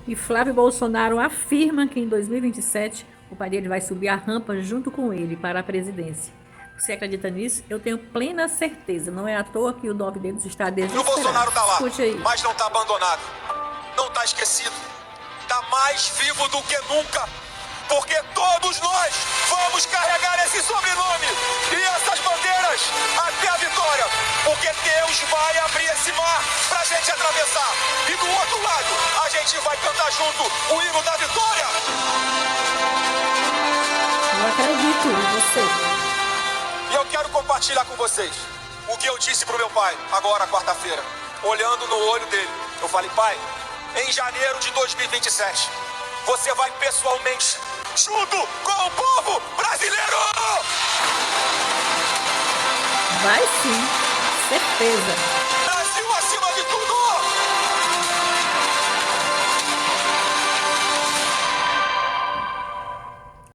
E Flávio Bolsonaro afirma que em 2027 o pai dele vai subir a rampa junto com ele para a presidência. Você acredita nisso? Eu tenho plena certeza. Não é à toa que o nome deles está E o desesperado. Bolsonaro tá lá, Escute aí. mas não tá abandonado, não tá esquecido, tá mais vivo do que nunca, porque todos nós vamos carregar esse sobrenome e essas bandeiras até a vitória, porque Deus vai abrir esse mar pra gente atravessar, e do outro lado a gente vai cantar junto o hino da vitória. Eu acredito em você. E eu quero compartilhar com vocês o que eu disse pro meu pai agora, quarta-feira, olhando no olho dele. Eu falei: pai, em janeiro de 2027, você vai pessoalmente, junto com o povo brasileiro! Vai sim, certeza.